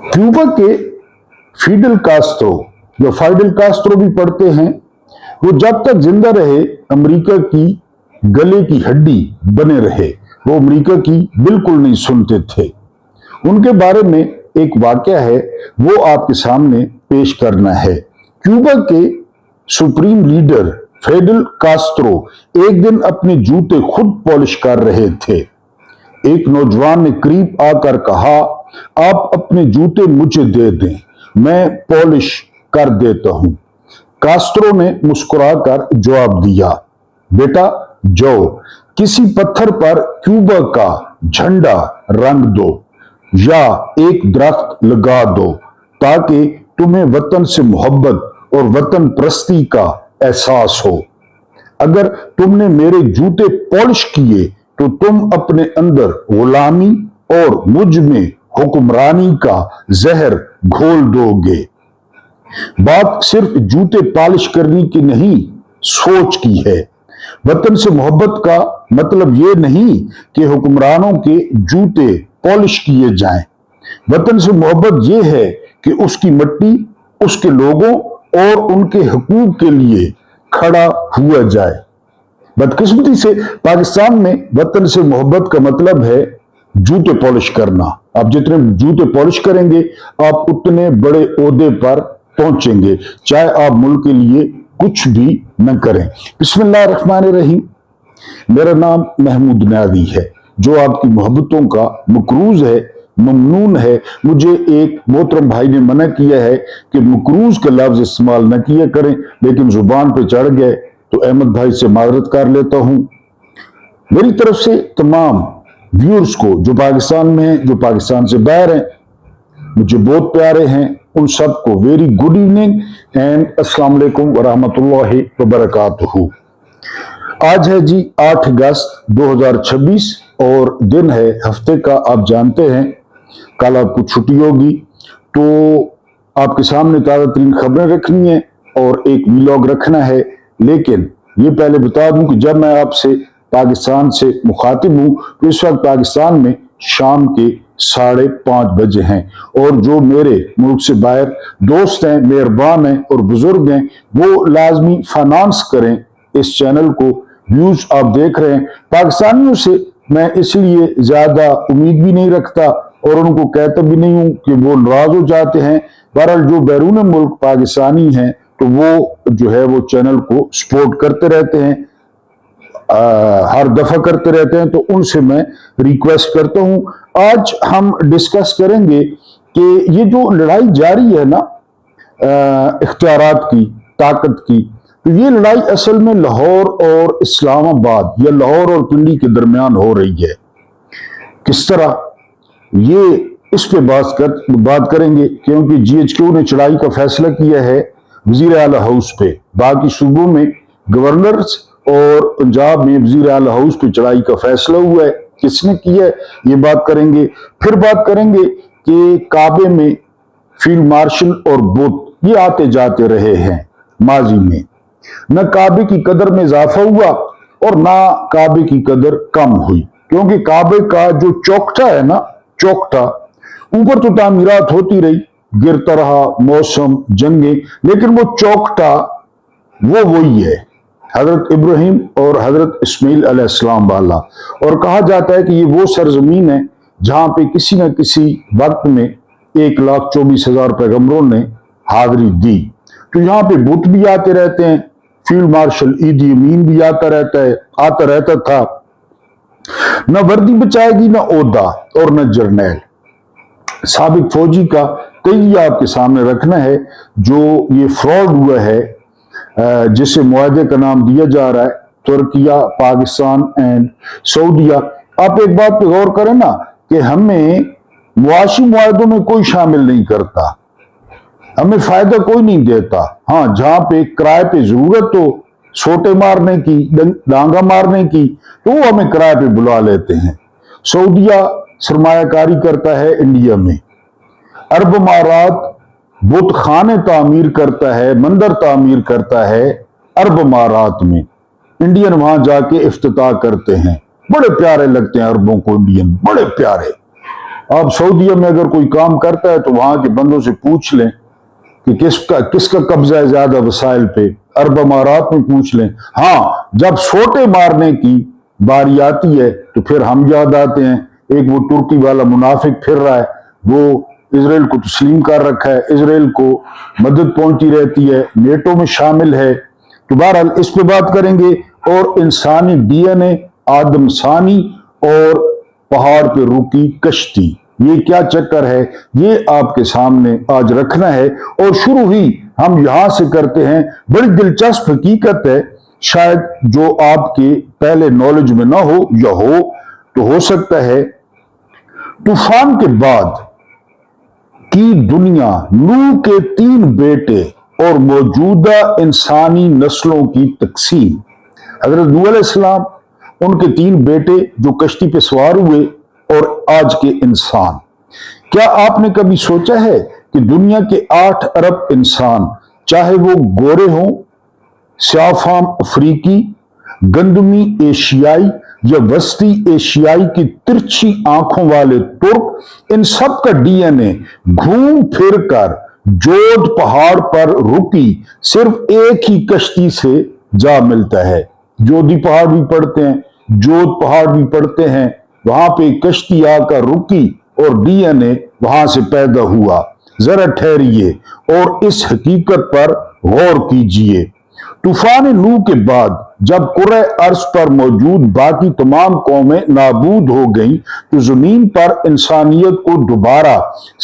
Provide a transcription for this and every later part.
Cuba के Fidel Castro, जो फाइडल कास्ट्रो भी पढ़ते हैं, वो जब तक जिंदा रहे अमेरिका की गले की हड्डी बने रहे। वो अमेरिका की बिल्कुल नहीं सुनते थे। उनके बारे में एक वाकया है, वो आपके सामने पेश करना है। क्यूबा के सुप्रीम लीडर फिडेल कास्ट्रो एक दिन अपने जूते खुद पॉलिश कर रहे थे। एक नौजवान ने करीब आकर कहा, आप अपने जूते मुझे दे दें, मैं पॉलिश कर देता हूं। कास्ट्रो ने मुस्कुराकर जवाब दिया, बेटा जाओ, किसी पत्थर पर क्यूबा का झंडा रंग दो या एक दरख्त लगा दो ताकि तुम्हें वतन से मोहब्बत और वतन प्रस्ती का एहसास हो। अगर तुमने मेरे जूते पॉलिश किए तो तुम अपने अंदर गुलामी और मुझ में हुक्मरानी का जहर घोल दोगे। बात सिर्फ जूते पॉलिश करने की नहीं, सोच की है। वतन से मोहब्बत का मतलब ये नहीं कि हुक्मरानों के जूते पॉलिश किए जाएं। वतन से मोहब्बत ये है कि उसकी मिट्टी, उसके लोगों और उनके हकूक के लिए खड़ा हुआ जाए। बदकिस्मती से पाकिस्तान में वतन से मोहब्बत का मतलब है जूते पॉलिश करना। आप जितने जूते पॉलिश करेंगे आप उतने बड़े ओहदे पर पहुंचेंगे, चाहे आप मुल्क के लिए कुछ भी न करें। बिस्मिल्लाहिर्रहमानिर्रहीम। मेरा नाम महमूद नादी है, जो आपकी मोहब्बतों का मकरूज है, ममनून है। मुझे एक मोहतरम भाई ने मना किया है कि मकरूज का लफ्ज इस्तेमाल न किया करें, लेकिन जुबान पे चढ़ गए तो अहमद भाई से माजरत कर लेता हूं। मेरी तरफ से तमाम व्यूअर्स को जो पाकिस्तान में हैं, जो पाकिस्तान से बाहर हैं, मुझे बहुत प्यारे हैं, उन सबको वेरी गुड इवनिंग एंड अस्सलाम वालेकुम व रहमतुल्लाहि व बरकातहू। आज है जी 8 अगस्त 2026 और दिन है हफ्ते का। आप जानते हैं कल आपको छुट्टी होगी, तो आपके सामने ताज़ा तरीन खबरें रखनी है और एक व्लॉग रखना है। लेकिन ये पहले बता दूं कि जब मैं आपसे पाकिस्तान से मुखातिब हूं तो इस वक्त पाकिस्तान में शाम के 5:30 बजे हैं, और जो मेरे मुल्क से बाहर दोस्त हैं, मेहरबान हैं और बुजुर्ग हैं, वो लाजमी फाइनेंस करें इस चैनल को। व्यूज आप देख रहे हैं, पाकिस्तानियों से मैं इसलिए ज्यादा उम्मीद भी नहीं रखता और उनको कहता भी नहीं हूं कि वो नाराज हो जाते हैं। बहरहाल जो बैरून मुल्क पाकिस्तानी हैं तो वो जो है वो चैनल को सपोर्ट करते रहते हैं, हर दफा करते रहते हैं, तो उनसे मैं रिक्वेस्ट करता हूं। आज हम डिस्कस करेंगे कि ये जो लड़ाई जारी है ना इख्तियारात की, ताकत की, तो ये लड़ाई असल में लाहौर और इस्लामाबाद या लाहौर और पिंडी के दरमियान हो रही है। किस तरह, ये इस पे बात करेंगे, क्योंकि GHQ ने चढ़ाई का फैसला किया है वजीर आला हाउस पे। बाकी सूबों में गवर्नर्स और पंजाब में वजीर आला हाउस पे चढ़ाई का फैसला हुआ है। किसने किया है ये बात करेंगे। फिर बात करेंगे कि काबे में फील्ड मार्शल और बुत ये आते जाते रहे हैं माजी में। न काबे की कदर में इजाफा हुआ और ना काबे की कदर कम हुई, क्योंकि काबे का जो चौकटा है ना, चौकटा ऊपर तो तामीरात होती रही, गिरता रहा, मौसम, जंगे, लेकिन वो चौकटा वो वही है, हजरत इब्राहिम और हजरत इस्माइल अलैहिस्सलाम वाला। और कहा जाता है कि ये वो सरजमीन है जहां पे किसी न किसी वक्त में 1,24,000 पैगंबरों ने हाजिरी दी। तो यहाँ पे बुत भी आते रहते हैं, फील्ड मार्शल ईदी अमीन भी आता रहता था। न वर्दी बचाएगी, न ओहदा और न जर्नैल। साबिक फौजी का तैयार आपके सामने रखना है। जो ये फ्रॉड हुआ है जिसे मुआहदे का नाम दिया जा रहा है तुर्किया, पाकिस्तान एंड सऊदीया। आप एक बात पे गौर करें ना कि हमें मुआशी मुआहदों में कोई शामिल नहीं करता, हमें फायदा कोई नहीं देता। हाँ, जहां पे किराए पे जरूरत हो सोटे मारने की, डांगा मारने की, तो वो हमें किराए पे बुला लेते हैं। सऊदीया सरमायाकारी करता है इंडिया में, अरब अमारात बुत खाने तामीर करता है, मंदिर तामीर करता है अरब अमारात में। इंडियन वहां जाके इफ्तिताह करते हैं, बड़े प्यारे लगते हैं अरबों को इंडियन, बड़े प्यारे। آپ سعودیہ میں اگر کوئی کام کرتا ہے تو وہاں کے بندوں سے پوچھ لیں کہ کس کا قبضہ ہے زیادہ وسائل پہ، عرب امارات میں پوچھ لیں۔ ہاں، جب سوٹے مارنے کی باری آتی ہے تو پھر ہم یاد آتے ہیں۔ ایک وہ ترکی والا منافق پھر رہا ہے، وہ اسرائیل کو تسلیم کر رکھا ہے، اسرائیل کو مدد پہنچتی رہتی ہے، نیٹو میں شامل ہے۔ تو بہرحال اس پہ بات کریں گے، اور انسانی ڈی این اے، آدم ثانی اور پہاڑ پہ رکی کشتی، یہ کیا چکر ہے، یہ آپ کے سامنے آج رکھنا ہے۔ اور شروع ہی ہم یہاں سے کرتے ہیں۔ بڑی دلچسپ حقیقت ہے، شاید جو آپ کے پہلے نالج میں نہ ہو یا ہو تو ہو سکتا ہے۔ طوفان کے بعد کی دنیا، نوح کے 3 بیٹے اور موجودہ انسانی نسلوں کی تقسیم۔ حضرت نوح علیہ السلام، ان کے 3 بیٹے جو کشتی پہ سوار ہوئے، اور آج کے انسان۔ کیا آپ نے کبھی سوچا ہے کہ دنیا کے 8 ارب انسان، چاہے وہ گورے ہوں، سیاہ فام افریقی، گندمی ایشیائی یا وسطی ایشیائی کی ترچھی آنکھوں والے ترک، ان سب کا ڈی این اے گھوم پھر کر جوت پہاڑ پر رکی صرف ایک ہی کشتی سے جا ملتا ہے۔ جودی پہاڑ بھی پڑھتے ہیں، جوت پہاڑ بھی پڑھتے ہیں، وہاں پہ کشتی آ کر رکی اور ڈی این اے وہاں سے پیدا ہوا۔ ذرا ٹھہریے اور اس حقیقت پر غور کیجئے۔ طوفان نوح کے بعد جب کرۂ ارض پر موجود باقی تمام قومیں نابود ہو گئیں تو زمین پر انسانیت کو دوبارہ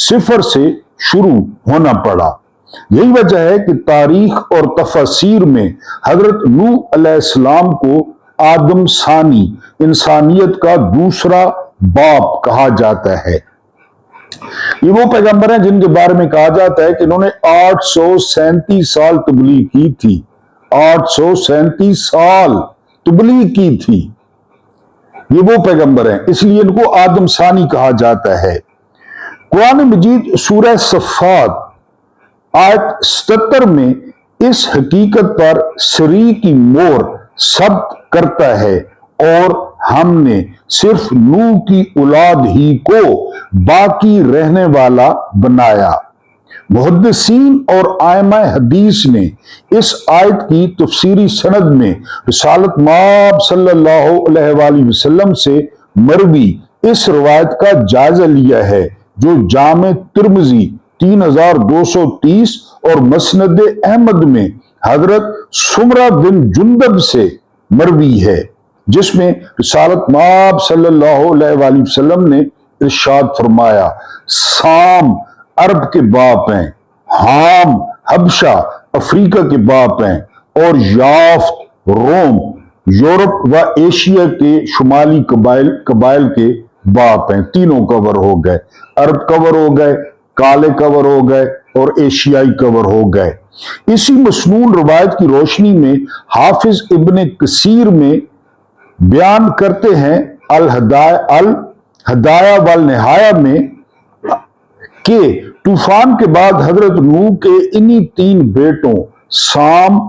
صفر سے شروع ہونا پڑا۔ یہی وجہ ہے کہ تاریخ اور تفاسیر میں حضرت نوح علیہ السلام کو آدم ثانی، انسانیت کا دوسرا باپ کہا جاتا ہے۔ یہ وہ پیغمبر ہیں جن کے بارے میں کہا جاتا ہے کہ انہوں نے 837 سال تبلیغ کی تھی، 837 سال تبلیغ کی تھی۔ یہ وہ پیغمبر ہیں، اس لیے ان کو آدم ثانی کہا جاتا ہے۔ قرآن مجید سورہ صفات آیت 77 میں اس حقیقت پر صریح کی مہر ثبت کرتا ہے، اور ہم نے صرف نوح کی اولاد ہی کو باقی رہنے والا بنایا۔ محدثین اور ائمہ حدیث نے اس آیت کی تفسیری سند میں رسالت مآب صلی اللہ علیہ وآلہ وسلم سے مروی اس روایت کا جائزہ لیا ہے جو جامع ترمذی 3230 اور مسند احمد میں حضرت سمرہ بن جندب سے مروی ہے، جس میں رسالت مآب صلی اللہ علیہ وآلہ وسلم نے ارشاد فرمایا: سام عرب کے باپ ہیں، حام حبشہ افریقہ کے باپ ہیں، اور یافت روم یورپ و ایشیا کے شمالی قبائل کے باپ ہیں۔ تینوں کور ہو گئے، عرب کور ہو گئے، کالے کور ہو گئے، اور ایشیائی کور ہو گئے۔ اسی مسنون روایت کی روشنی میں حافظ ابن کثیر میں بیان کرتے ہیں الہدایہ والنہایہ میں کہ طوفان کے بعد حضرت نوح کے انہی 3 بیٹوں سام،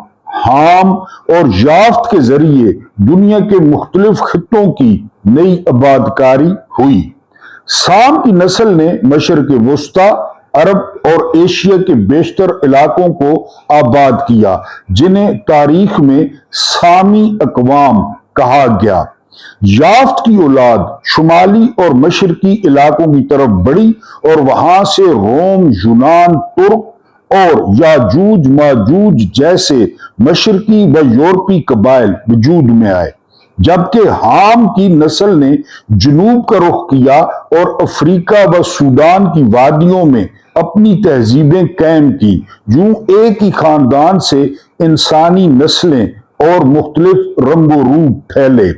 حام اور یافت کے ذریعے دنیا کے مختلف خطوں کی نئی آبادکاری ہوئی۔ سام کی نسل نے مشرق وسطی، عرب اور ایشیا کے بیشتر علاقوں کو آباد کیا، جنہیں تاریخ میں سامی اقوام کہا گیا۔ یافت کی اولاد شمالی اور مشرقی علاقوں کی طرف بڑھی اور وہاں سے روم، یونان، ترک اور یاجوج ماجوج جیسے مشرقی و یورپی قبائل وجود میں آئے، جبکہ حام کی نسل نے جنوب کا رخ کیا اور افریقہ و سوڈان کی وادیوں میں اپنی تہذیبیں قائم کی۔ یوں ایک ہی خاندان سے انسانی نسلیں اور مختلف رنگ و روپ پھیلے۔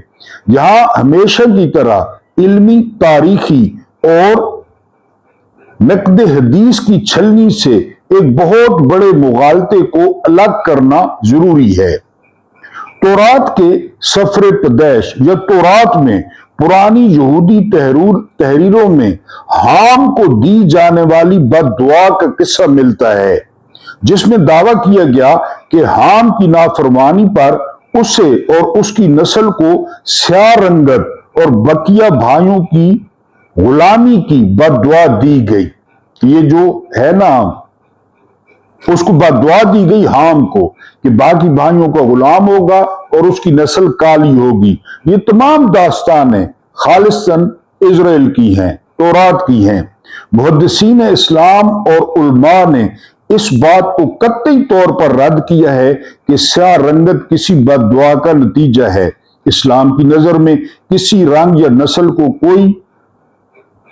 یہاں ہمیشہ کی طرح علمی، تاریخی اور نقد حدیث کی چھلنی سے ایک بہت بڑے مغالطے کو الگ کرنا ضروری ہے۔ تورات کے سفر پیدائش یا تورات میں پرانی یہودی تحریروں میں حام کو دی جانے والی بد دعا کا قصہ ملتا ہے، جس میں دعویٰ کیا گیا کہ حام کی نافرمانی پر اسے اور اس کی نسل کو سیاہ رنگت اور بقیہ بھائیوں کی गुलामी की बददुआ दी गई। ये जो है ना, उसको बददुआ दी गई हाम को कि बाकी भाइयों का गुलाम होगा और उसकी नस्ल काली होगी। ये तमाम दास्तानें खालिसन इजराइल की हैं, तौरात की हैं। मुहद्दिसीन इस्लाम और उलमा ने इस बात को कतई तौर पर रद्द किया है कि स्याह रंगत किसी बददुआ का नतीजा है। इस्लाम की नजर में किसी रंग या नस्ल को कोई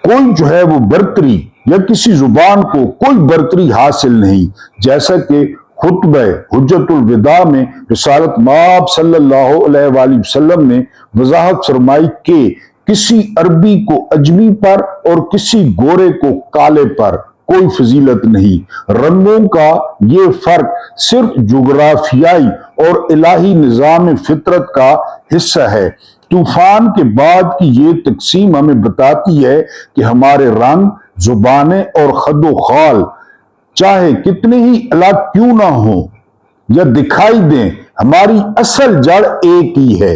जो है वो बरतरी या किसी जुबान को कोई बरतरी हासिल नहीं। जैसा कि खुतबे हुज्जतुल विदा में रिसालत माब सल्लल्लाहु अलैहि वसल्लम ने वजाहत फरमाई कि किसी अरबी को अजमी पर और किसी गोरे को काले पर कोई फजीलत नहीं। रंगों का ये फर्क सिर्फ जुग्राफियाई और इलाही निजाम फितरत का हिस्सा है। तूफान के बाद की ये तकसीम हमें बताती है कि हमारे रंग, जुबानें और खदो खाल चाहे कितने ही अलग क्यों ना हो या दिखाई दें, हमारी असल जड़ एक ही है।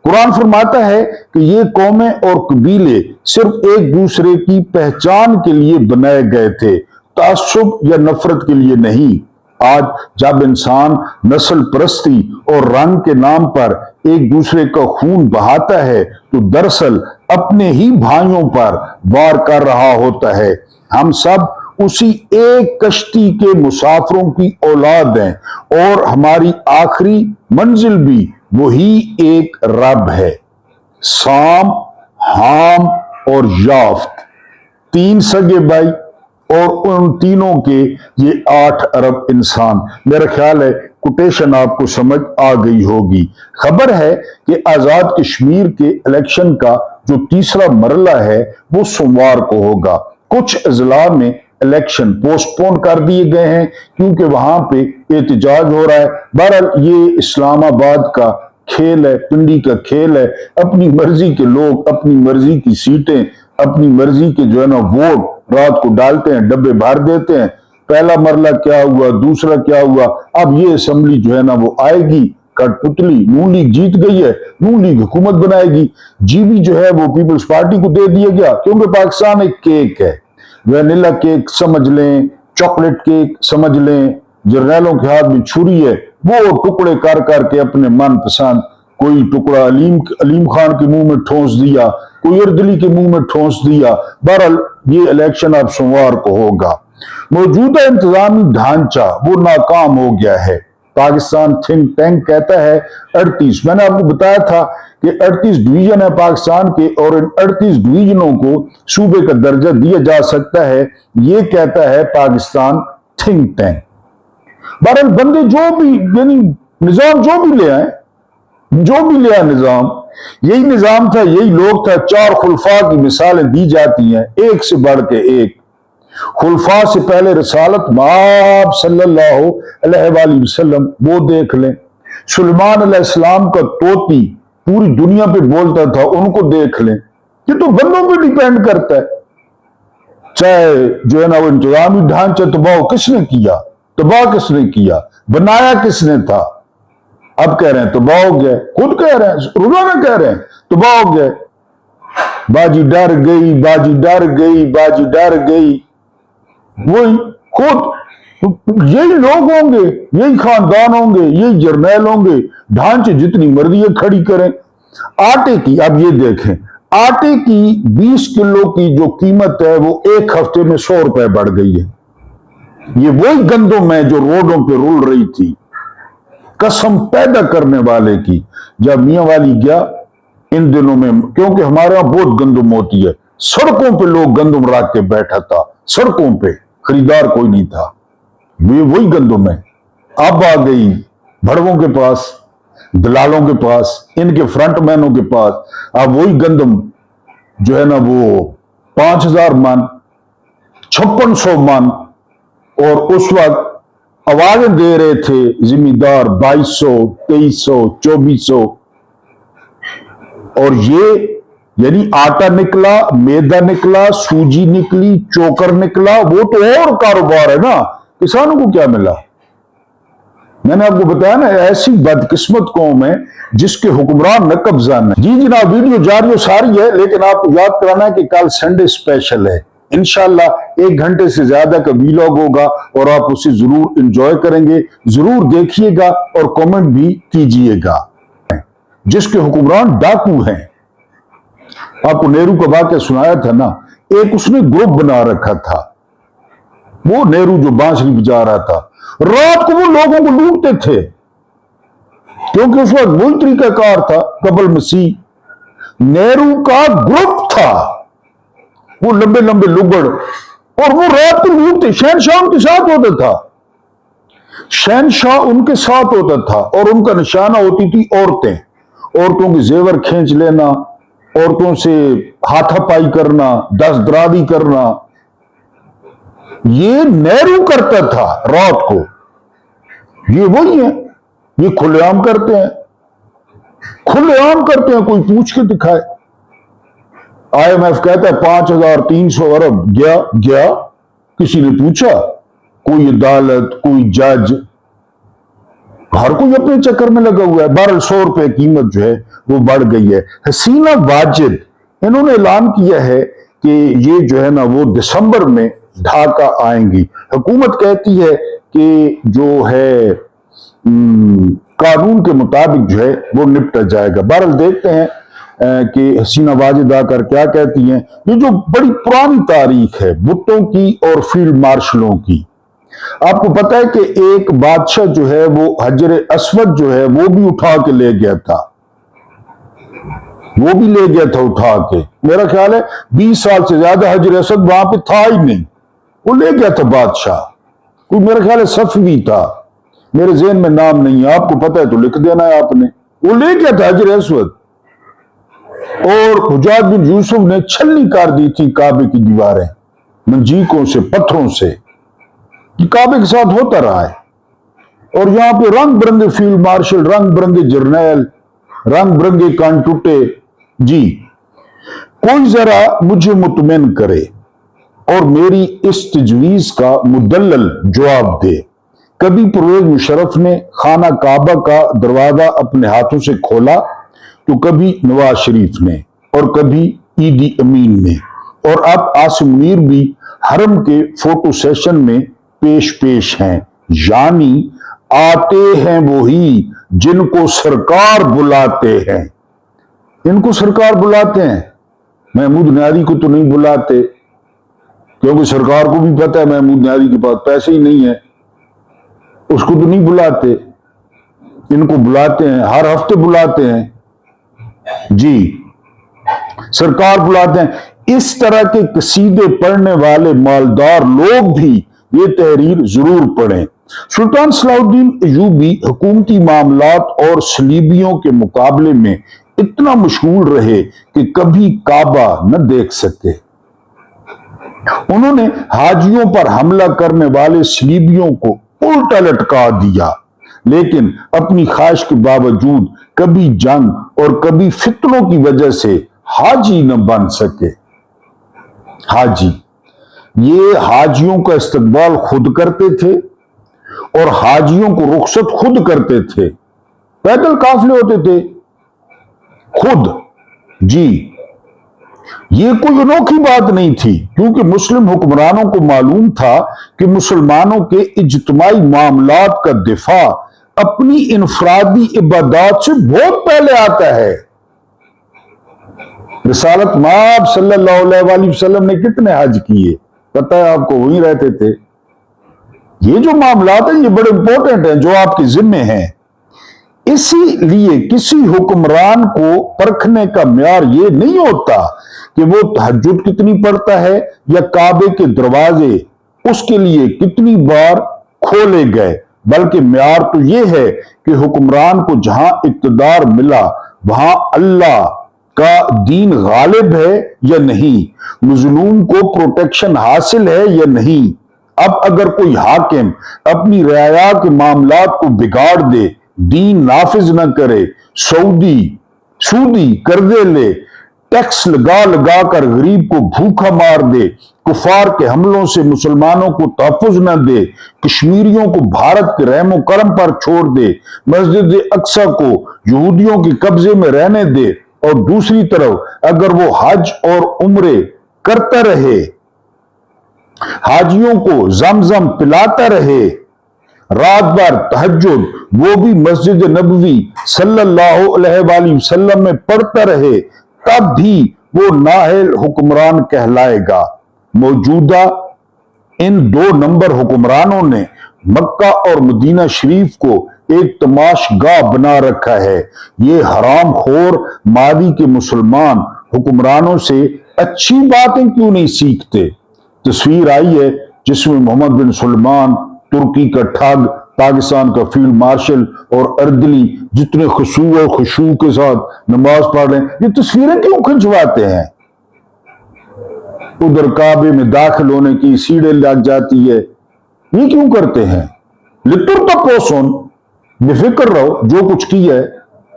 कुरान फरमाता है कि ये कौमें और कबीले सिर्फ एक दूसरे की पहचान के लिए बनाए गए थे, तासुब या नफरत के लिए नहीं। आज जब इंसान नस्ल परस्ती और रंग के नाम पर एक दूसरे का खून बहाता है तो दरअसल अपने ही भाइयों पर वार कर रहा होता है। हम सब उसी एक कश्ती के मुसाफिरों की औलाद हैं और हमारी आखिरी मंजिल भी वही एक रब है। साम, हाम और याफ्त तीन सगे भाई और उन तीनों के ये 8 अरब इंसान। मेरा ख्याल है कोटेशन आपको समझ आ गई होगी। खबर है कि आजाद कश्मीर के इलेक्शन का जो तीसरा मरला है वो सोमवार को होगा। कुछ अजला में इलेक्शन पोस्टपोन कर दिए गए हैं क्योंकि वहां पे एहतजाज हो रहा है। बहरहाल ये इस्लामाबाद का खेल है, पिंडी का खेल है। अपनी मर्जी के लोग अपनी मर्जी की सीटें, अपनी मर्जी के जो है ना वोट रात को डालते हैं, डब्बे भर देते हैं। पहला मरला क्या हुआ, दूसरा क्या हुआ, अब ये असेंबली जो है ना वो आएगी कठपुतली। नून लीग जीत गई है, नून लीग हुकूमत बनाएगी। जीबी जो है वो पीपल्स पार्टी को दे दिया गया क्योंकि पाकिस्तान एक केक है। वैनिला केक समझ लें, चॉकलेट केक समझ लें, जर्नैलों के हाथ में छुरी है, वो टुकड़े कर करके अपने मन पसंद, कोई टुकड़ा अलीम खान के मुंह में ठोंस दिया, कोई अर्दली के मुंह में ठोंस दिया। बहरहाल ये इलेक्शन अब सोमवार को होगा। मौजूदा इंतजामी ढांचा वो नाकाम हो गया है। पाकिस्तान थिंक टैंक कहता है 38, मैंने आपको बताया था कि 38 डिवीजन है पाकिस्तान के और इन 38 डिवीजनों को सूबे का दर्जा दिया जा सकता है, ये कहता है पाकिस्तान थिंक टैंक। बहरहाल बंदे जो भी यानी निजाम जो भी ले आए, जो भी लिया निजाम, यही निजाम था, यही लोग था। 4 खुलफा की मिसालें दी जाती हैं एक से बढ़ के एक। खुलफा से पहले रसालत माब सल्लल्लाहु अलैहि वसल्लम वो देख लें। सुलेमान अलैहिस्सलाम का तोती पूरी दुनिया पे बोलता था, उनको देख लें। ये तो बंदों पे डिपेंड करता है। चाहे जो है ना वो इंतजामी ढांचा तबाह किसने किया, तबाह किसने किया, बनाया किसने था। अब कह रहे हैं तबाह हो गया, खुद कह रहे हैं, रोजाना कह रहे हैं तबाह हो गया। बाजी डर गई, बाजी डर गई, बाजी डर गई। वही खुद यही लोग होंगे, यही खानदान होंगे, यही जर्नैल होंगे, ढांचे जितनी मर्जी खड़ी करें। आटे की अब ये देखें, आटे की 20 किलो की जो कीमत है वो एक हफ्ते में 100 रुपए बढ़ गई है। ये वही गंदम है जो रोडों पे रुल रही थी, कसम पैदा करने वाले की। जब मियां वाली गया इन दिनों में, क्योंकि हमारे यहां बहुत गंदम होती है, सड़कों पे लोग गंदम रख के बैठा था, सड़कों पे खरीदार कोई नहीं था। ये वही गंदम है। अब आ गई भड़वों के पास, दलालों के पास, इनके फ्रंटमैनों के पास। अब वही गंदम जो है ना वो 5000 मन, 5600 मन, और उस वक्त आवाजें दे रहे थे जिम्मेदार 2200, 2300, 2400। और ये यानी आटा निकला, मैदा निकला, सूजी निकली, चोकर निकला, वो तो और कारोबार है ना। किसानों को क्या मिला? मैंने आपको बताया ना, ऐसी बदकिस्मत कौम है जिसके हुक्मरान न कब्जान है। जी जनाब, वीडियो जारी सारी है, लेकिन आपको याद कराना है कि कल संडे स्पेशल है। इंशाल्लाह 1 घंटे से ज्यादा का वीलॉग होगा और आप उसे जरूर एंजॉय करेंगे, जरूर देखिएगा और कमेंट भी कीजिएगा। जिसके हुक्मरान डाकू हैं, आपको नेहरू का वाकया सुनाया था ना, एक उसने ग्रुप बना रखा था, वो नेहरू जो बांसुरी बजा रहा था, रात को वो लोगों को लूटते थे, क्योंकि उस वक्त वही तरीकाकार था कबल मसीह। नेहरू का ग्रुप था, वो लंबे लंबे लुगड़, और वो रात को लूटते। शहनशाह उनके साथ होता था, शहनशाह उनके साथ होता था, और उनका निशाना होती थी औरतें। औरतों के जेवर खींच लेना, औरतों से हाथापाई करना, दस्तदराजी करना, ये नेहरू करता था रात को। ये वही है, ये खुलेआम करते हैं, खुलेआम करते हैं, कोई पूछ के दिखाए। IMF कहता है 5300 अरब गया, किसी ने पूछा? कोई अदालत, कोई जज, हर कोई अपने चक्कर में लगा हुआ है। 1200 रुपए कीमत जो है वो बढ़ गई है। हसीना वाजिद, इन्होंने ऐलान किया है कि ये जो है ना वो दिसंबर में ढाका आएंगी। हुकूमत कहती है कि जो है कानून के मुताबिक जो है वो निपटा जाएगा। बहरहाल देखते हैं कि हसीना वाजिद आकर क्या कहती हैं। ये जो बड़ी पुरानी तारीख है भुट्टो की और फील्ड मार्शलों की। आपको पता है कि एक बादशाह जो है वो हजर अस्वद जो है वो भी उठा के ले गया था, वो भी ले गया था उठा के। मेरा ख्याल है 20 साल से ज्यादा हजर अस्वद वहां पे था ही नहीं, वो ले गया था बादशाह। कोई मेरा ख्याल है सफवी था, मेरे ज़हन में नाम नहीं है, आपको पता है तो लिख देना है आपने। वो ले गया था हजर अस्वद, और हुज्जाज बिन यूसुफ ने छलनी कर दी थी काबे की दीवारें मंजीकों से, पत्थरों से। कि काबे के साथ होता रहा है। और यहां पे रंग बिरंगे फील्ड मार्शल, रंग बिरंगे जर्नैल, रंग बिरंगे कानटूटे। जी, कोई जरा मुझे मुतमिन करे और मेरी इस तजवीज का मुदल्लल जवाब दे। कभी परवेज मुशर्रफ ने खाना काबा का दरवाजा अपने हाथों से खोला, तो कभी नवाज शरीफ ने, और कभी ईदी अमीन ने, और अब आसिम मुनीर भी हरम के फोटो सेशन में पेश हैं। यानी आते हैं वही जिनको सरकार बुलाते हैं। इनको सरकार बुलाते हैं, महमूद नियाज़ी को तो नहीं बुलाते, क्योंकि सरकार को भी पता है महमूद नियाज़ी के पास पैसे ही नहीं है, उसको तो नहीं बुलाते। इनको बुलाते हैं, हर हफ्ते बुलाते हैं। जी, सरकार बुलाते हैं। इस तरह के कसीदे पढ़ने वाले मालदार लोग भी ये तहरीर जरूर पढ़ें। सुल्तान सलाहुद्दीन अय्यूबी हुकूमती मामलात और सलीबियों के मुकाबले में इतना मशहूर रहे कि कभी काबा न देख सके। उन्होंने हाजियों पर हमला करने वाले सलीबियों को उल्टा लटका दिया, लेकिन अपनी ख्वाहिश के बावजूद कभी जंग और कभी फितनों की वजह से हाजी न बन सके। हाजी, ये हाजियों का इस्तकबाल खुद करते थे और हाजियों को रुखसत खुद करते थे। पैदल काफिले होते थे खुद। जी, ये कोई अनोखी बात नहीं थी, क्योंकि मुस्लिम हुक्मरानों को मालूम था कि मुसलमानों के इज्तिमाई मामलात का दिफा अपनी इनफरादी इबादत से बहुत पहले आता है। रिसालत माब सल्लल्लाहु अलैहि वसल्लम ने कितने हज किए पता है आपको? वहीं रहते थे। ये जो मामलात हैं ये बड़े इंपॉर्टेंट हैं जो आपके जिम्मे हैं। इसीलिए किसी हुक्मरान को परखने का म्यार ये नहीं होता कि वो तहज्जुद कितनी पढ़ता है या काबे के दरवाजे उसके लिए कितनी बार खोले गए, बल्कि म्यार तो ये है कि हुक्मरान को जहां इक्तदार मिला वहां अल्लाह का दीन गालिब है या नहीं, मजलूम को प्रोटेक्शन हासिल है या नहीं। अब अगर कोई हाकिम अपनी रियाया के मामलात को बिगाड़ दे, दीन नाफिज न करे, सूदी कर्जे ले, टैक्स लगा लगा कर गरीब को भूखा मार दे, कुफार के हमलों से मुसलमानों को तहफ़्फ़ुज़ न दे, कश्मीरियों को भारत के रहमो करम पर छोड़ दे, मस्जिद अक्सा को यहूदियों के कब्जे में रहने दे, और दूसरी तरफ अगर वो हज और उम्रे करता रहे, हाजियों को जमजम पिलाता रहे, रात भर तहज्जुद वो भी मस्जिद नबवी सल्लल्लाहु अलैहि वसल्लम में पढ़ता रहे, तब भी वो नाहिल हुक्मरान कहलाएगा। मौजूदा इन 2 नंबर हुक्मरानों ने मक्का और मदीना शरीफ को एक तमाशगाह बना रखा है। ये हराम खोर मादी के मुसलमान हुक्मरानों से अच्छी बातें क्यों नहीं सीखते। तस्वीर आई है जिसमें मोहम्मद बिन सलमान, तुर्की का ठग, पाकिस्तान का फील्ड मार्शल और अर्दली जितने खुशू और खुशू के साथ नमाज पढ़ रहे हैं, ये तस्वीरें क्यों खिंचवाते हैं। उधर काबे में दाखिल होने की सीढ़े लग जाती है, ये क्यों करते हैं। लिटर तो पोसोन, बेफिक्र रहो, जो कुछ किया है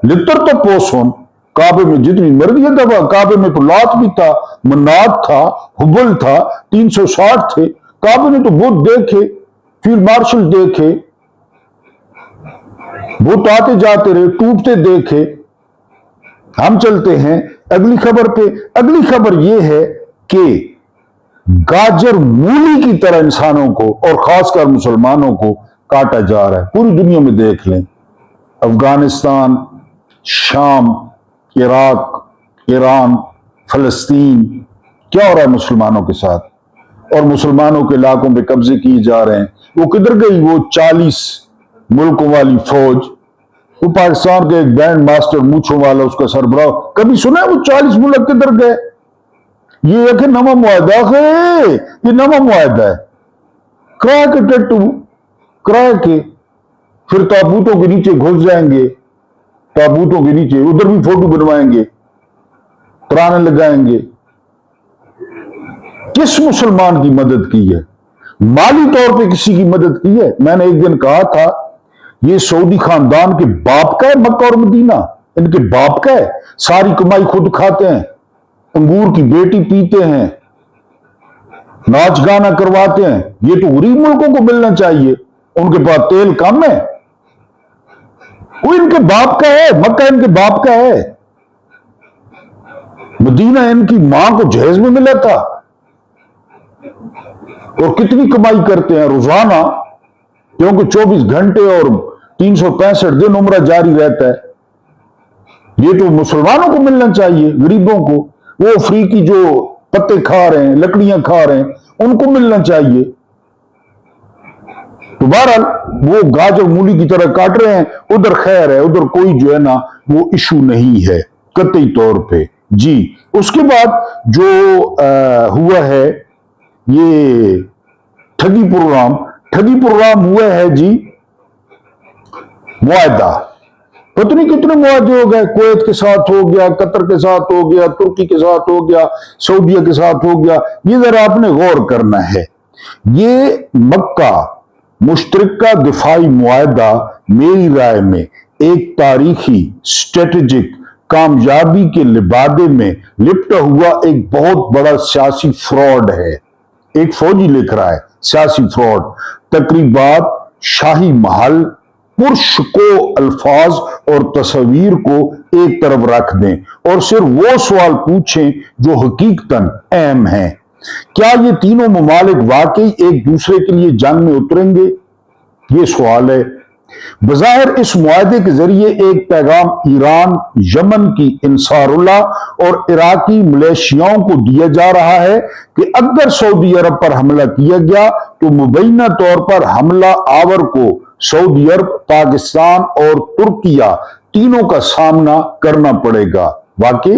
लिटर तो पोसोन। काबे में जितनी मर्जी है दबा, काबे में तो लात भी था, मन्नात था, हुबल था, 360 थे। काबे ने तो बुत देखे, फील्ड मार्शल देखे, बुत आते जाते रहे, टूटते देखे। हम चलते हैं अगली खबर पे। अगली खबर यह है कि गाजर मूली की तरह इंसानों को और खासकर मुसलमानों को काटा जा रहा है। पूरी दुनिया में देख लें, अफगानिस्तान, शाम, इराक, ईरान, फलस्तीन, क्या हो रहा है मुसलमानों के साथ। और मुसलमानों के इलाकों पे कब्जे किए जा रहे हैं। वो किधर गई वो 40 मुल्कों वाली फौज। वो पाकिस्तान के एक बैंड मास्टर मूछों वाला उसका सरबराह, कभी सुना है वो 40 मुल्क किधर गए। ये एक नवा मुआहदा है, ये नवा मुआहदा है। किराए के टट्टू, किराए के, फिर ताबूतों के नीचे घुस जाएंगे, ताबूतों के नीचे उधर भी फोटो बनवाएंगे, तराने लगाएंगे। किस मुसलमान की मदद की है? माली तौर पे किसी की मदद की है? मैंने एक दिन कहा था ये सऊदी खानदान के बाप का है, मक्का और मदीना इनके बाप का है। सारी कमाई खुद खाते हैं, अंगूर की बेटी पीते हैं, नाच गाना करवाते हैं। ये तो गरीब मुल्कों को मिलना चाहिए, उनके पास तेल कम है। वो इनके बाप का है, मक्का इनके बाप का है, मदीना इनकी मां को जहेज में मिला था। और कितनी कमाई करते हैं रोजाना, क्योंकि 24 घंटे और 365 दिन उम्र जारी रहता है। ये तो मुसलमानों को मिलना चाहिए, गरीबों को। वो अफ्रीकी जो पत्ते खा रहे हैं, लकड़ियां खा रहे हैं, उनको मिलना चाहिए। तो बहरहाल वो गाजर मूली की तरह काट रहे हैं। उधर खैर है, उधर कोई जो है ना वो इशू नहीं है कतई तौर पे जी। उसके बाद जो हुआ है ये ठगी प्रोग्राम हुआ है जी। मुआहदा, पता नहीं कितने मुआहदे हो गए। कुवैत के साथ हो गया, कतर के साथ हो गया, तुर्की के साथ हो गया, सऊदीया के साथ हो गया। ये जरा आपने गौर करना है। ये मक्का मुश्तरका दिफाई मुआहदा मेरी राय में एक तारीखी स्ट्रेटेजिक कामयाबी के लिबादे में लिपटा हुआ एक बहुत बड़ा सियासी फ्रॉड है। एक फौजी लिख रहा है सियासी फ्रॉड। तकरीबात शाही महल पुरुष को अल्फाज और तस्वीर को एक तरफ रख दें और सिर्फ वो सवाल पूछें जो हकीकतन अहम है। क्या ये तीनों ममालिक वाकई एक दूसरे के लिए जंग में उतरेंगे? ये सवाल है। बज़ाहिर इस मुआहदे के जरिए एक पैगाम ईरान, यमन की इंसारुल्लाह और इराकी मलेशियाओं को दिया जा रहा है कि अगर सऊदी अरब पर हमला किया गया तो मुबैना तौर पर हमला आवर को सऊदी अरब, पाकिस्तान और तुर्किया तीनों का सामना करना पड़ेगा। वाकई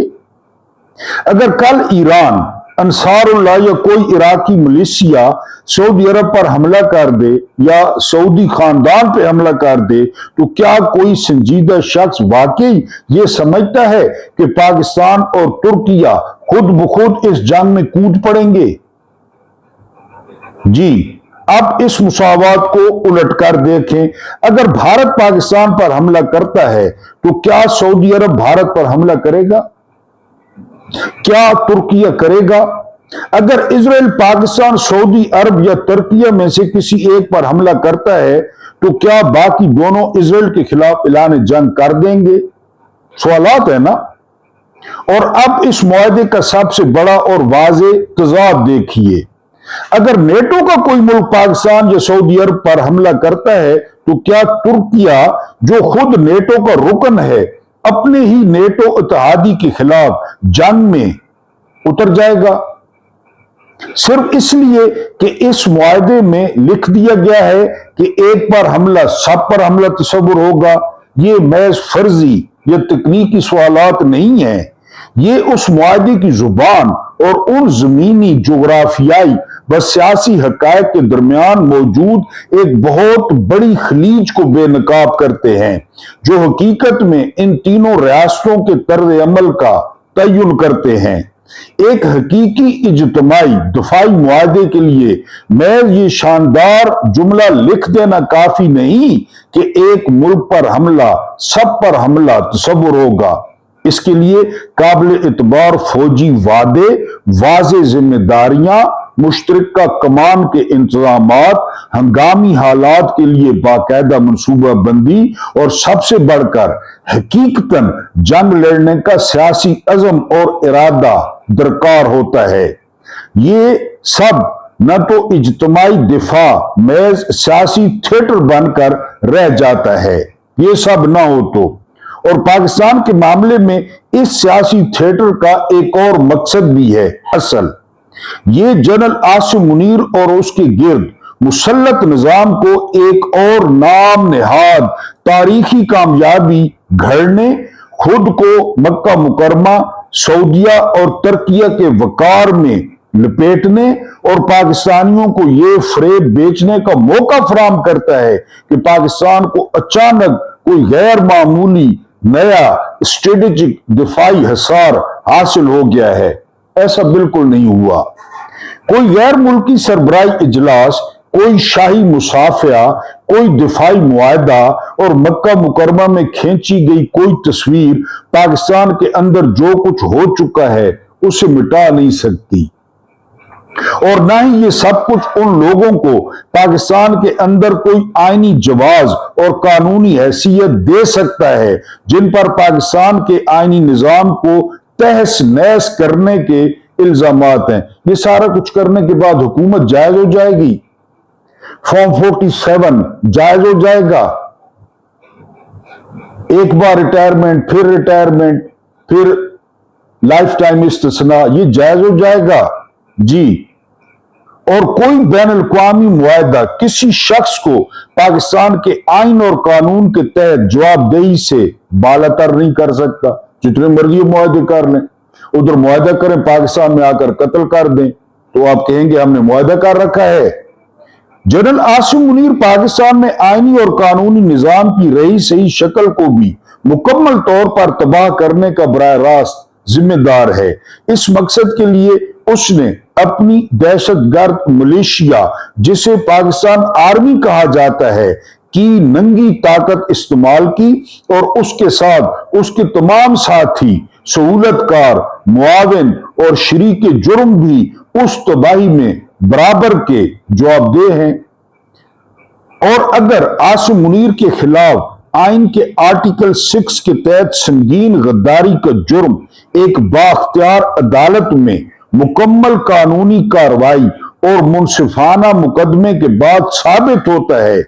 अगर कल ईरान, अंसारुल्लाह या कोई इराकी मलेशिया सऊदी अरब पर हमला कर दे या सऊदी खानदान पे हमला कर दे तो क्या कोई संजीदा शख्स वाकई ये समझता है कि पाकिस्तान और तुर्किया खुद ब खुद इस जंग में कूद पड़ेंगे? जी, अब इस मुसावात को उलट कर देखें। अगर भारत पाकिस्तान पर हमला करता है तो क्या सऊदी अरब भारत पर हमला करेगा? کیا ترکیہ کرے گا؟ اگر اسرائیل پاکستان، سعودی عرب یا ترکیہ میں سے کسی ایک پر حملہ کرتا ہے تو کیا باقی دونوں اسرائیل کے خلاف اعلان جنگ کر دیں گے؟ سوالات ہے نا۔ اور اب اس معاہدے کا سب سے بڑا اور واضح تضاد دیکھیے۔ اگر نیٹو کا کوئی ملک پاکستان یا سعودی عرب پر حملہ کرتا ہے تو کیا ترکیہ جو خود نیٹو کا رکن ہے اپنے ہی نیٹو اتحادی کے خلاف جنگ میں اتر جائے گا؟ صرف اس لیے کہ اس معاہدے میں لکھ دیا گیا ہے کہ ایک پر حملہ سب پر حملہ تصور ہوگا؟ یہ محض فرضی یا تکنیکی سوالات نہیں ہیں، یہ اس معاہدے کی زبان اور ان زمینی، جغرافیائی و سیاسی حقائق کے درمیان موجود ایک بہت بڑی خلیج کو بے نقاب کرتے ہیں، جو حقیقت میں ان تینوں ریاستوں کے طرز عمل کا تعین کرتے ہیں۔ ایک حقیقی اجتماعی دفاعی معاہدے کے لیے محض یہ شاندار جملہ لکھ دینا کافی نہیں کہ ایک ملک پر حملہ سب پر حملہ تصور ہوگا۔ اس کے لیے قابل اعتبار فوجی وعدے، واضح ذمہ داریاں، مشترکہ کمان کے انتظامات، ہنگامی حالات کے لیے باقاعدہ منصوبہ بندی اور سب سے بڑھ کر حقیقتاً جنگ لڑنے کا سیاسی عزم اور ارادہ درکار ہوتا ہے۔ یہ سب نہ تو اجتماعی دفاع محض سیاسی تھیٹر بن کر رہ جاتا ہے، یہ سب نہ ہو تو، اور پاکستان کے معاملے میں اس سیاسی تھیٹر کا ایک اور مقصد بھی ہے اصل۔ یہ جنرل عاصم منیر اور اس کے گرد مسلط نظام کو ایک اور نام نہاد تاریخی کامیابی گھڑنے، خود کو مکہ مکرمہ، سعودیہ اور ترکیہ کے وقار میں لپیٹنے اور پاکستانیوں کو یہ فریب بیچنے کا موقع فراہم کرتا ہے کہ پاکستان کو اچانک کوئی غیر معمولی نیا اسٹریٹجک دفاعی حصار حاصل ہو گیا ہے۔ ایسا بالکل نہیں ہوا۔ کوئی غیر ملکی سربراہی اجلاس، کوئی شاہی مصافحہ، کوئی دفاعی معاہدہ اور مکہ مکرمہ میں کھینچی گئی کوئی تصویر پاکستان کے اندر جو کچھ ہو چکا ہے اسے مٹا نہیں سکتی، اور نہ ہی یہ سب کچھ ان لوگوں کو پاکستان کے اندر کوئی آئینی جواز اور قانونی حیثیت دے سکتا ہے جن پر پاکستان کے آئینی نظام کو تہس نہس کرنے کے الزامات ہیں۔ یہ سارا کچھ کرنے کے بعد حکومت جائز ہو جائے گی، فارم 47 جائز ہو جائے گا، ایک بار ریٹائرمنٹ، پھر لائف ٹائم استثناء، یہ جائز ہو جائے گا جی۔ اور کوئی بین الاقوامی معاہدہ کسی شخص کو پاکستان کے آئین اور قانون کے تحت جواب دہی سے بالاتر نہیں کر سکتا۔ جتنے مرضی معاہدے کر لیں، ادھر معاہدہ کریں، پاکستان میں آ کر قتل کر دیں تو آپ کہیں گے ہم نے معاہدہ کر رکھا ہے۔ جنرل عاصم منیر پاکستان میں آئینی اور قانونی نظام کی رہی سہی شکل کو بھی مکمل طور پر تباہ کرنے کا براہ راست ذمہ دار ہے۔ اس مقصد کے لیے اس نے اپنی دہشت گرد ملیشیا، جسے پاکستان آرمی کہا جاتا ہے، کی ننگی طاقت استعمال کی اور اس کے ساتھ اس کے تمام ساتھی، سہولت کار، معاون اور شریک جرم بھی اس تباہی میں برابر کے جواب دہ ہیں۔ اور اگر عاصم منیر کے خلاف آئین کے آرٹیکل 6 کے تحت سنگین غداری کا جرم ایک بااختیار عدالت میں مکمل قانونی کارروائی اور منصفانہ مقدمے کے بعد ثابت ہوتا ہے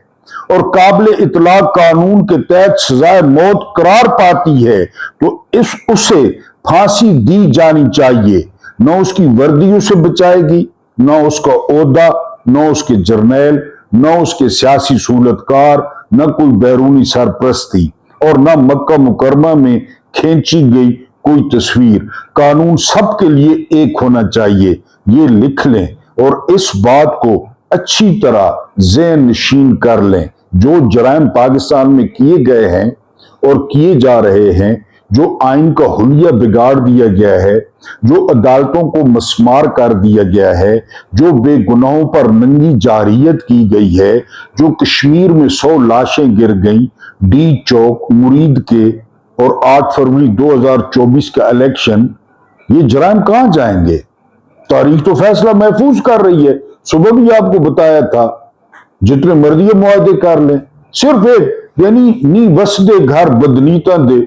اور قابل اطلاق قانون کے تحت سزائے موت قرار پاتی ہے تو اسے پھانسی دی جانی چاہیے۔ نہ اس کی وردی اسے بچائے گی، نہ اس کا عہدہ، نہ اس کے جرنیل، نہ اس کے سیاسی سہولت کار، نہ کوئی بیرونی سرپرستی، اور نہ مکہ مکرمہ میں کھینچی گئی کوئی تصویر۔ قانون سب کے لیے ایک ہونا چاہیے، یہ لکھ لیں اور اس بات کو اچھی طرح ذہن نشین کر لیں۔ جو جرائم پاکستان میں کیے گئے ہیں اور کیے جا رہے ہیں، جو آئین کا حلیہ بگاڑ دیا گیا ہے، جو عدالتوں کو مسمار کر دیا گیا ہے، جو بے گناہوں پر ننگی جارحیت کی گئی ہے، جو کشمیر میں 100 لاشیں گر گئیں، ڈی چوک، مرید کے، اور 8 فروری 2024 کا الیکشن، یہ جرائم کہاں جائیں گے؟ تاریخ تو فیصلہ محفوظ کر رہی ہے. صبح بھی آپ کو بتایا تھا جتنے مرضی معاہدے کر لیں، صرف ایک یعنی نی وسدے گھر بدنیتا دے،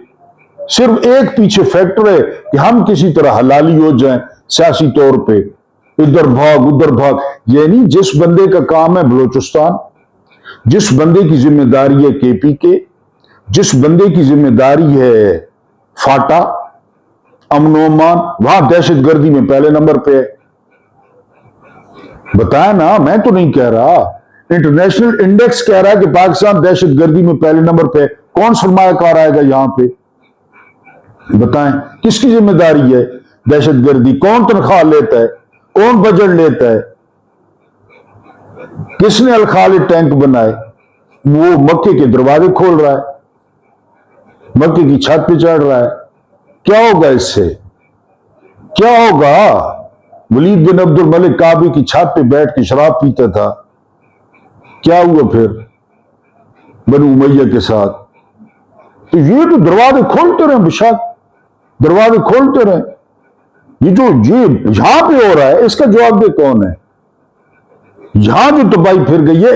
صرف ایک پیچھے فیکٹر ہے کہ ہم کسی طرح حلالی ہو جائیں سیاسی طور پہ، ادھر بھاگ ادھر بھاگ. یعنی جس بندے کا کام ہے بلوچستان، جس بندے کی ذمہ داری ہے کے پی کے، جس بندے کی ذمہ داری ہے فاٹا، امن و امان، وہاں دہشت گردی میں پہلے نمبر پہ ہے. بتایا نا، میں تو نہیں کہہ رہا، انٹرنیشنل انڈیکس کہہ رہا ہے کہ پاکستان دہشت گردی میں پہلے نمبر پہ. کون سرمایہ کار آئے گا یہاں پہ؟ بتائیں کس کی ذمہ داری ہے دہشت گردی؟ کون تنخواہ لیتا ہے؟ کون بجٹ لیتا ہے؟ کس نے الخالد ٹینک بنائے؟ وہ مکے کے دروازے کھول رہا ہے، مکے کی چھت پہ چڑھ رہا ہے. کیا ہوگا اس سے؟ کیا ہوگا؟ ولید بن عبد الملک کعبے کی چھت پہ بیٹھ کے شراب پیتا تھا، کیا ہوا پھر بنو امیہ کے ساتھ؟ تو یہ تو دروازے کھولتے رہے، بشک دروازے کھولتے رہے. یہ جو یہاں پہ ہو رہا ہے اس کا جواب دے کون ہے؟ یہاں جو تباہی پھر گئی ہے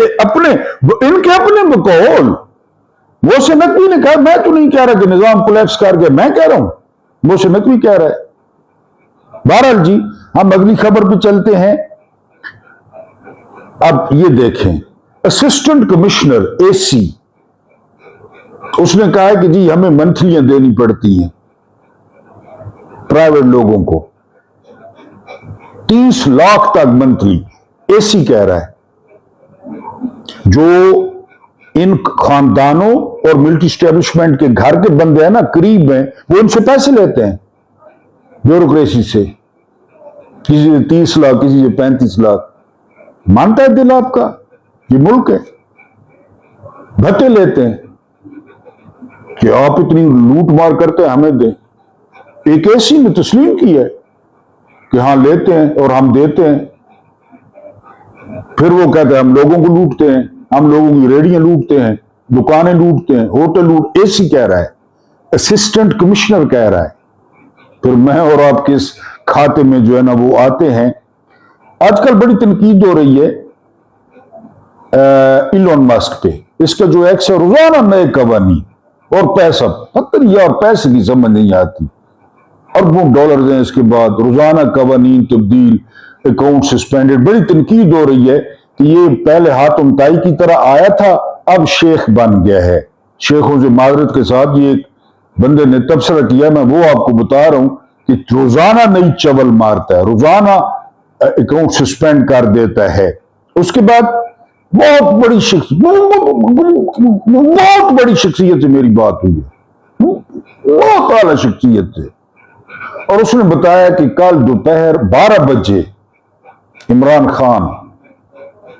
ان کے اپنے بقول. موسی نقوی نے کہا، میں تو نہیں کہہ رہا کہ نظام کولیپس کر گیا، میں کہہ رہا ہوں موسی نقوی کہہ رہا ہے. بہرحال جی ہم اگلی خبر پہ چلتے ہیں. اب یہ دیکھیں، اسسٹنٹ کمشنر اے سی اس نے کہا ہے کہ جی ہمیں منتھلیاں دینی پڑتی ہیں پرائیویٹ لوگوں کو، 30 لاکھ تک منتھلی. اے سی کہہ رہا ہے جو ان خاندانوں اور ملٹری اسٹیبلشمنٹ کے گھر کے بندے ہیں نا، قریب ہیں، وہ ان سے پیسے لیتے ہیں بیوروکریسی سے. کسی سے 30 لاکھ، کسی سے 35 لاکھ. مانتا ہے دل آپ کا؟ یہ ملک ہے. بھتے لیتے ہیں کہ آپ اتنی لوٹ مار کرتے ہیں ہمیں دیں. ایک ایسی نے تسلیم کی ہے کہ ہاں لیتے ہیں اور ہم دیتے ہیں. پھر وہ کہتے ہیں ہم لوگوں کو لوٹتے ہیں، ہم لوگوں کی ریڑیاں لوٹتے ہیں، دکانیں لوٹتے ہیں، ہوٹل لوٹ. اے سی کہہ رہا ہے، اسسٹنٹ کمشنر کہہ رہا ہے. پھر میں اور آپ کے اس کھاتے میں جو ہے نا وہ آتے ہیں. آج کل بڑی تنقید ہو رہی ہے ایلون مسک پہ. اس کا جو ایکس ہے روزانہ نئے قوانین اور پیسہ، پتہ نہیں یار پیسے کی سمجھ نہیں آتی. اربوں ڈالرز ہیں اس کے بعد، روزانہ قوانین تبدیل، اکاؤنٹ سسپینڈڈ. بڑی تنقید ہو رہی ہے کہ یہ پہلے ہاتم تائی کی طرح آیا تھا، اب شیخ بن گیا ہے. شیخوں سے معذرت کے ساتھ یہ ایک بندے نے تبصرہ کیا، میں وہ آپ کو بتا رہا ہوں کہ روزانہ نئی چول مارتا ہے، روزانہ اکاؤنٹ سسپینڈ کر دیتا ہے. اس کے بعد بہت بڑی شخصیت سے میری بات ہوئی ہے، بہت اعلیٰ شخصیت سے، اور اس نے بتایا کہ کل دوپہر 12 بجے عمران خان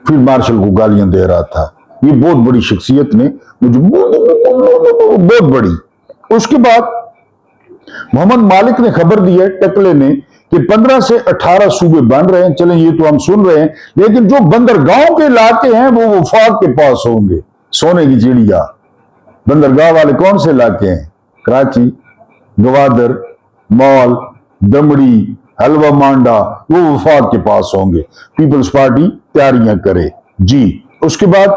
فیلڈ مارشل کو گالیاں دے رہا تھا. یہ بہت بڑی شخصیت نے مجھے بہت بڑی. اس کے بعد محمد مالک نے خبر دی ہے، ٹکلے نے، کہ 15 سے 18 صوبے بن رہے ہیں. چلیں یہ تو ہم سن رہے ہیں، لیکن جو بندرگاہوں کے علاقے ہیں وہ وفاق کے پاس ہوں گے. سونے کی چڑیا بندرگاہ والے کون سے علاقے ہیں؟ کراچی، گوادر، مال، دمڑی، حلوہ مانڈا، وہ وفاق کے پاس ہوں گے. پیپلز پارٹی تیاریاں کرے جی. اس کے بعد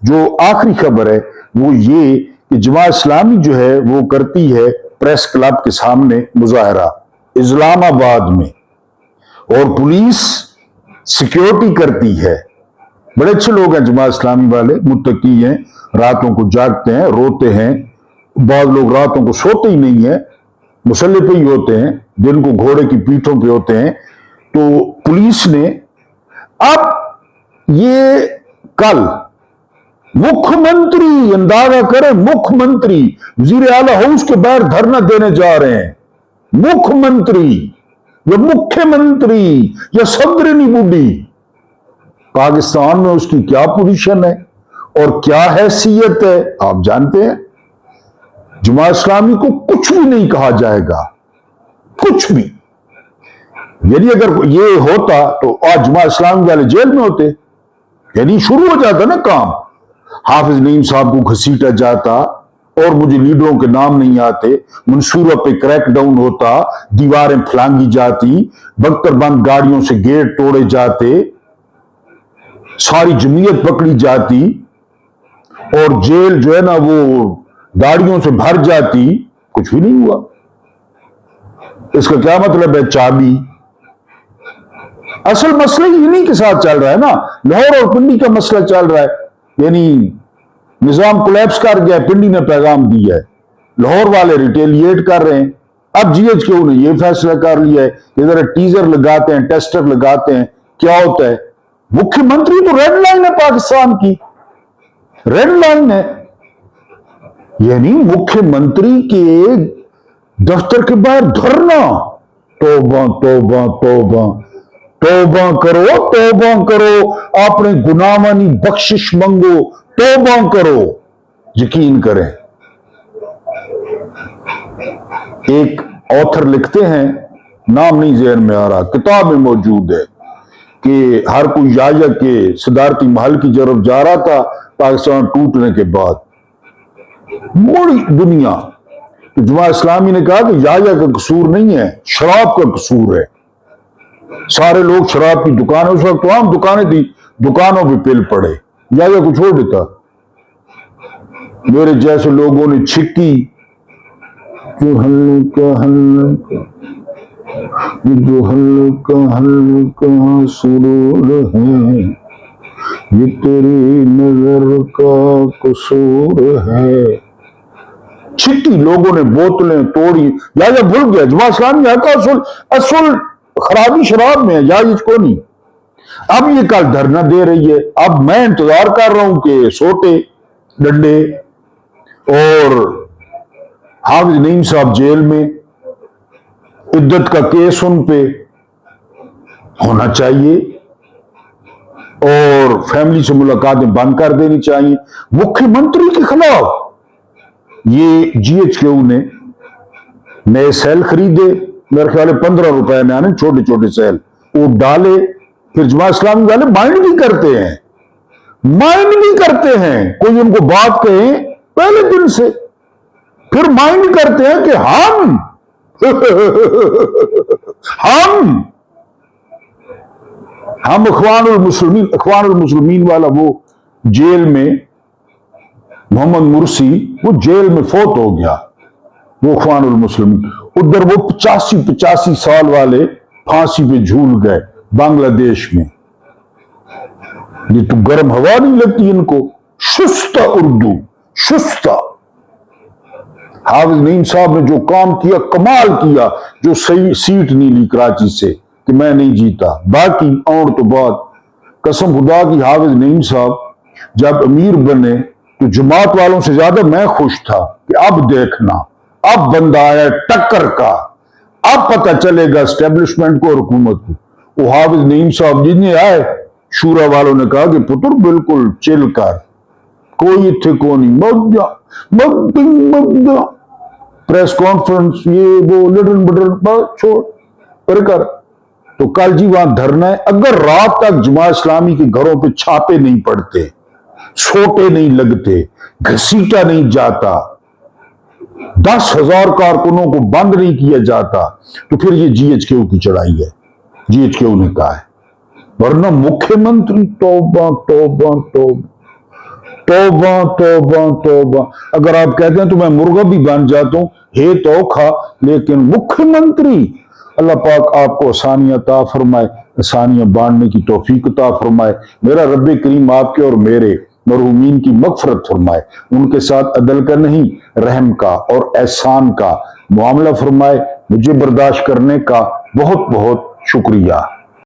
جو آخری خبر ہے وہ یہ کہ جماعت اسلامی جو ہے وہ کرتی ہے پریس کلب کے سامنے مظاہرہ اسلام آباد میں، اور پولیس سیکیورٹی کرتی ہے. بڑے اچھے لوگ ہیں جماعت اسلامی والے، متقی ہیں، راتوں کو جاگتے ہیں، روتے ہیں. بعض لوگ راتوں کو سوتے ہی نہیں ہیں، مسلح پہ ہی ہوتے ہیں، دن کو گھوڑے کی پیٹھوں پہ ہوتے ہیں. تو پولیس نے اب یہ کل مکھ منتری، اندازہ کرے مکھ منتری وزیر اعلی ہاؤس کے باہر دھرنا دینے جا رہے ہیں. مکھ منتری یا مکھ منتری یا صدرنی بوڈی، پاکستان میں اس کی کیا پوزیشن ہے اور کیا حیثیت ہے آپ جانتے ہیں. جماعت اسلامی کو کچھ بھی نہیں کہا جائے گا، کچھ بھی. یعنی اگر یہ ہوتا تو آج جماعت اسلامی والے جیل میں ہوتے. یعنی شروع ہو جاتا نا کام، حافظ نعیم صاحب کو گھسیٹا جاتا، اور مجھے لیڈروں کے نام نہیں آتے، منصورہ پہ کریک ڈاؤن ہوتا، دیواریں پھلانگی جاتی، بختر بند گاڑیوں سے گیٹ توڑے جاتے، ساری جمعیت پکڑی جاتی، اور جیل جو ہے نا وہ گاڑیوں سے بھر جاتی، کچھ بھی نہیں ہوا۔ اس کا کیا مطلب ہے؟ چابی۔ اصل مسئلہ انہی کے ساتھ چل رہا ہے نا، لاہور اور پنڈی کا مسئلہ چل رہا ہے، یعنی نظام کولیپس کر گیا، پنڈی نے پیغام دیا ہے، لاہور والے ریٹیلیٹ کر رہے ہیں۔ اب جی ایچ کیو نے یہ فیصلہ کر لیا ہے کہ ذرا ٹیزر لگاتے ہیں، ٹیسٹر لگاتے ہیں، کیا ہوتا ہے۔ مکھیہ منتری تو ریڈ لائن ہے پاکستان کی، ریڈ لائن ہے، یعنی مکھیہ منتری کے دفتر کے باہر دھرنا۔ توبہ توبہ توبہ توبہ کرو، توبہ کرو، اپنے گناہانی بخشش منگو، توبہ کرو، یقین کریں۔ ایک آتھر لکھتے ہیں، نام نہیں ذہن میں آ رہا، کتاب میں موجود ہے، کہ ہر کوئی یحییٰ کے صدارتی محل کی طرف جا رہا تھا پاکستان ٹوٹنے کے بعد، بڑی دنیا۔ تو جماعت اسلامی نے کہا کہ یحییٰ کا قصور نہیں ہے، شراب کا قصور ہے۔ سارے لوگ شراب کی دکانیں، اس وقت عام دکانیں تھی، دکانوں پہ پل پڑے، یحییٰ کو چھوڑ دیتا۔ میرے جیسے لوگوں نے چھکی، جو ہلکا ہلکا، جو ہلکا ہلکا سرور ہے، یہ تیری نظر کا قصور ہے۔ چھٹی لوگوں نے بوتلیں توڑی، یحییٰ بھول گیا جماعت اسلامی کا اصل خرابی شراب میں ہے، یحییٰ کو نہیں۔ اب یہ کل دھرنا دے رہی ہے، اب میں انتظار کر رہا ہوں کہ سوٹے ڈنڈے، اور حافظ نعیم صاحب جیل میں، عدت کا کیس ان پہ ہونا چاہیے، اور فیملی سے ملاقاتیں بند کر دینی چاہیے۔ مکھیہ منتری کے خلاف یہ جی ایچ کیو نے نئے سیل خریدے، میرے خیال ہے 15 روپے میں آنے، چھوٹے چھوٹے سیل، وہ ڈالے، پھر جماعت اسلامی والے مائنڈ بھی کرتے ہیں، مائنڈ بھی کرتے ہیں، کوئی ان کو بات کہیں پہلے دن سے، پھر مائنڈ کرتے ہیں کہ ہم اخوان المسلمین والا وہ جیل میں محمد مرسی، وہ جیل میں فوت ہو گیا، وہ اخوان المسلمین، ادھر وہ 85 سال والے پھانسی پہ جھول گئے بنگلہ دیش میں۔ یہ تو گرم ہوا نہیں لگتی ان کو، شستہ اردو، شستہ۔ حافظ نعیم صاحب نے جو کام کیا، کمال کیا، جو صحیح سیٹ نہیں لی کراچی سے کہ میں نہیں جیتا، باقی اور تو بات، قسم خدا کی حافظ نعیم صاحب جب امیر بنے تو جماعت والوں سے زیادہ میں خوش تھا کہ اب دیکھنا، اب بندہ آیا ٹکر کا، اب پتہ چلے گا اسٹیبلشمنٹ کو اور حکومت کو۔ وہ حافظ نعیم صاحب جتنے آئے، شورا والوں نے کہا کہ پتر بالکل چل کر، کوئی اتھے کو نہیں، مت جا پریس کانفرنس، یہ وہ لٹن بٹن، بس چھوڑ پر کر۔ تو کل جی وہاں دھرنا ہے، اگر رات تک جماعت اسلامی کے گھروں پہ چھاپے نہیں پڑتے، سوٹے نہیں لگتے، گھسیٹا نہیں جاتا، 10,000 کارکنوں کو بند نہیں کیا جاتا، تو پھر یہ جی ایچ کیو کی چڑھائی ہے، جی ایچ کیو نے کہا ہے۔ ورنہ مکھیہ منتری توبہ توبہ توبہ توبہ توبہ توبہ، اگر آپ کہتے ہیں تو میں مرغا بھی بن جاتا ہوں، ہے تو کھا، لیکن مکھیہ منتری، اللہ پاک آپ کو آسانیاں عطا فرمائے، آسانیاں بانٹنے کی توفیق عطا فرمائے۔ میرا رب کریم آپ کے اور میرے مرحومین کی مغفرت فرمائے، ان کے ساتھ عدل کا نہیں، رحم کا اور احسان کا معاملہ فرمائے۔ مجھے برداشت کرنے کا بہت بہت شکریہ۔